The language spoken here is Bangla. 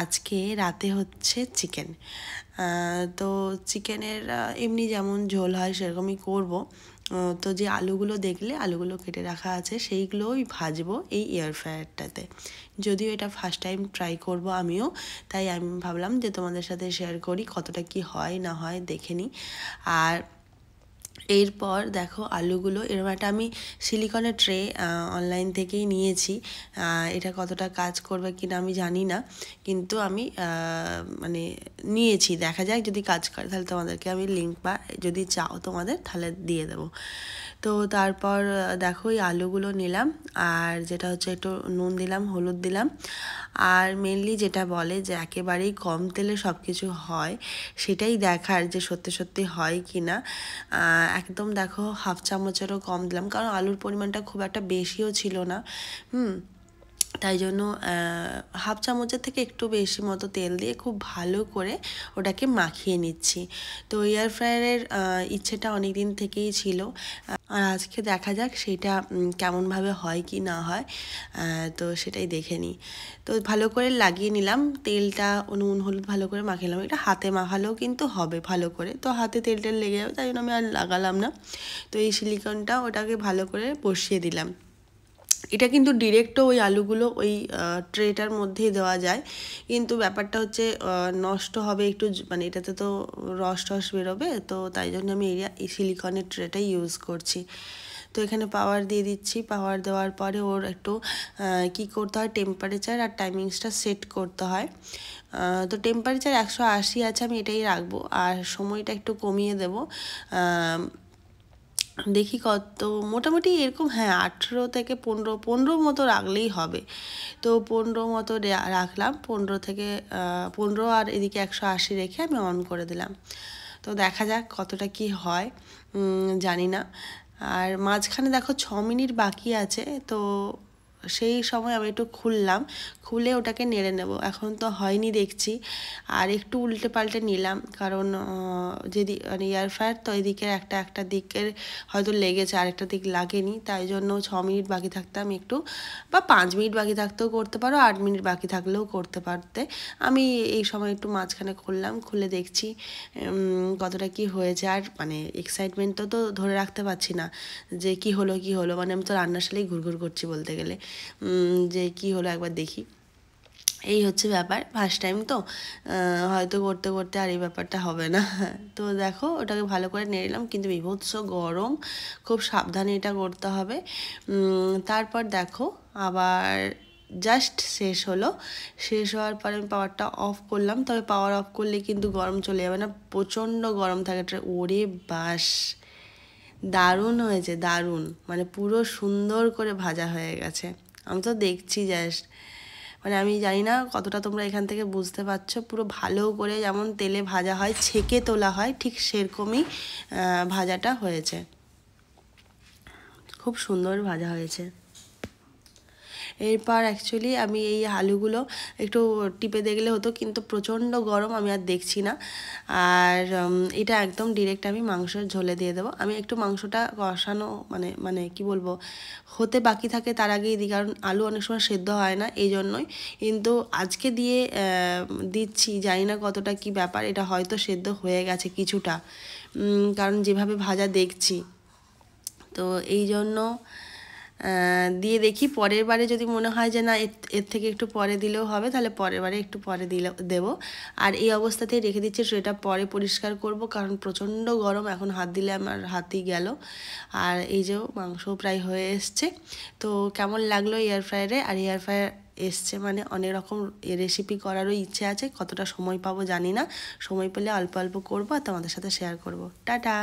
আজকে রাতে হচ্ছে চিকেন। তো চিকেনের এমনি যেমন ঝোল হয় সেরকমই করব। তো যে আলুগুলো দেখলে আলুগুলো কেটে রাখা আছে সেইগুলোই ভাজবো এই এয়ার ফ্রায়ারটাতে। যদিও এটা ফার্স্ট টাইম ট্রাই করব আমিও, তাই আমি ভাবলাম যে তোমাদের সাথে শেয়ার করি কতটা কি হয় না হয় দেখে নিই। আর এরপর দেখো আলুগুলো এরকম একটা আমি সিলিকনের ট্রে অনলাইন থেকেই নিয়েছি। এটা কতটা কাজ করবে কিনা আমি জানি না, কিন্তু আমি মানে নিয়েছি, দেখা যাক যদি কাজ করে তাহলে তোমাদেরকে আমি লিঙ্ক বা যদি চাও তোমাদের তাহলে দিয়ে দেবো। তো তারপর দেখো এই আলুগুলো নিলাম, আর যেটা হচ্ছে একটু নুন দিলাম, হলুদ দিলাম, আর মেনলি যেটা বলে যে একেবারেই কম তেলে সব কিছু হয়, সেটাই দেখার যে সত্যি সত্যি হয় কি না। একদম দেখো হাফ চামচেরও কম দিলাম, কারণ আলুর পরিমাণটা খুব একটা বেশিও ছিল না। তাই জন্য হাফ চামচের থেকে একটু বেশি মতো তেল দিয়ে খুব ভালো করে ওটাকে মাখিয়ে নিচ্ছি। তো এয়ার ফ্রায়ারের ইচ্ছেটা অনেক দিন থেকেই ছিল, আর আজকে দেখা যাক সেটা কেমনভাবে হয় কি না হয়। তো সেটাই দেখে নিই। তো ভালো করে লাগিয়ে নিলাম তেলটা, নুন হলুদ ভালো করে মাখিয়ে নিলাম। এটা হাতে মাখালেও কিন্তু হবে ভালো করে, তো হাতে তেল টেল লেগে যাবে তাই জন্য আমি আর লাগালাম না। তো এই সিলিকনটা ওটাকে ভালো করে বসিয়ে দিলাম। এটা কিন্তু ডিরেক্টও ওই আলুগুলো ওই ট্রেটার মধ্যেই দেওয়া যায়, কিন্তু ব্যাপারটা হচ্ছে নষ্ট হবে একটু, মানে এটাতে তো রস টস বেরোবে, তো তাই জন্য আমি এই সিলিকনের ট্রেটাই ইউজ করছি। তো এখানে পাওয়ার দিয়ে দিচ্ছি, পাওয়ার দেওয়ার পরে ওর একটু কী করতে হয়, টেম্পারেচার আর টাইমিংসটা সেট করতে হয়। তো টেম্পারেচার 180 আছে, আমি এটাই রাখবো, আর সময়টা একটু কমিয়ে দেবো। দেখি কত, মোটামুটি এরকম, হ্যাঁ 18 থেকে 15 মতো রাখলেই হবে। তো 15 মতো রাখলাম, 15 থেকে 15, আর এদিকে 180 রেখে আমি অন করে দিলাম। তো দেখা যাক কতটা কি হয়, জানি না। আর মাঝখানে দেখো 6 মিনিট বাকি আছে, তো সেই সময় আমি একটু খুলে ওটাকে নেড়ে নেব। এখন তো হয়নি দেখছি, আর একটু উল্টে পাল্টে নিলাম, কারণ যদি মানে এয়ার ফ্রায়ার তো এদিকে একটা দিকের হয়তো লেগেছে, আরেকটা দিক লাগেনি, তাই জন্য 6 মিনিট বাকি থাকতে আমি একটু, বা 5 মিনিট বাকি থাকতেও করতে পারো, 8 মিনিট বাকি থাকলেও করতে পারতে। আমি এই সময় একটু মাঝখানে খুলে দেখছি কতটা কি হয়েছে। আর মানে এক্সাইটমেন্ট তো ধরে রাখতে পারছি না যে কি হলো, মানে আমি তো রান্নাশালেই ঘুরঘুর করছি বলতে গেলে, যে কি হলো একবার দেখি। এই হচ্ছে ব্যাপার, ফার্স্ট টাইম তো হয়তো করতে করতে আর এই ব্যাপারটা হবে না। তো দেখো ওটাকে ভালো করে নেড়ে নিলাম, কিন্তু বিভৎস গরম, খুব সাবধানে এটা করতে হবে। তারপর দেখো আবার জাস্ট শেষ হলো, শেষ হওয়ার পরে আমি পাওয়ারটা অফ করলাম, তবে পাওয়ার অফ করলে কিন্তু গরম চলে যাবে না, প্রচণ্ড গরম থাকে। ওরে বাস, দারুণ হয়েছে, দারুণ, মানে পুরো সুন্দর করে ভাজা হয়ে গেছে। আমি তো দেখছি জাস্ট, মানে আমি জানি না কতটা তোমরা এখান থেকে বুঝতে পারছো, পুরো ভালো করে যেমন তেলে ভাজা হয়, ছেঁকে তোলা হয়, ঠিক সেরকমই ভাজাটা হয়েছে, খুব সুন্দর ভাজা হয়েছে। এরপর অ্যাকচুয়ালি আমি এই আলুগুলো একটু টিপে দেখলে হতো, কিন্তু প্রচণ্ড গরম, আমি আর দেখছি না। আর এটা একদম ডিরেক্ট আমি মাংসের ঝোলে দিয়ে দেবো। আমি একটু মাংসটা কষানো মানে কি বলবো, হতে বাকি থাকে তার আগেই দিই, কারণ আলু অনেক সময় সেদ্ধ হয় না, এই জন্যই। কিন্তু আজকে দিয়ে দিচ্ছি, জানি না কতটা কি ব্যাপার, এটা হয়তো সেদ্ধ হয়ে গেছে কিছুটা, কারণ যেভাবে ভাজা দেখছি। তো এই জন্য দিয়ে দেখি, পরের বারে যদি মনে হয় যে না এর থেকে একটু পরে দিলেও হবে, তাহলে পরের বারে একটু পরে দেবো। আর এই অবস্থাতেই রেখে দিচ্ছি, সেটা পরে পরিষ্কার করব, কারণ প্রচণ্ড গরম, এখন হাত দিলে আমার হাতই গেল। আর এই যে মাংস প্রায় হয়ে এসছে। তো কেমন লাগলো এয়ার ফ্রায়ারে, আর এয়ার ফ্রায়ার এসছে মানে অনেক রকম রেসিপি করারও ইচ্ছে আছে, কতটা সময় পাবো জানি না, সময় পেলে অল্প অল্প করবো আর তোমাদের সাথে শেয়ার করব। টাটা।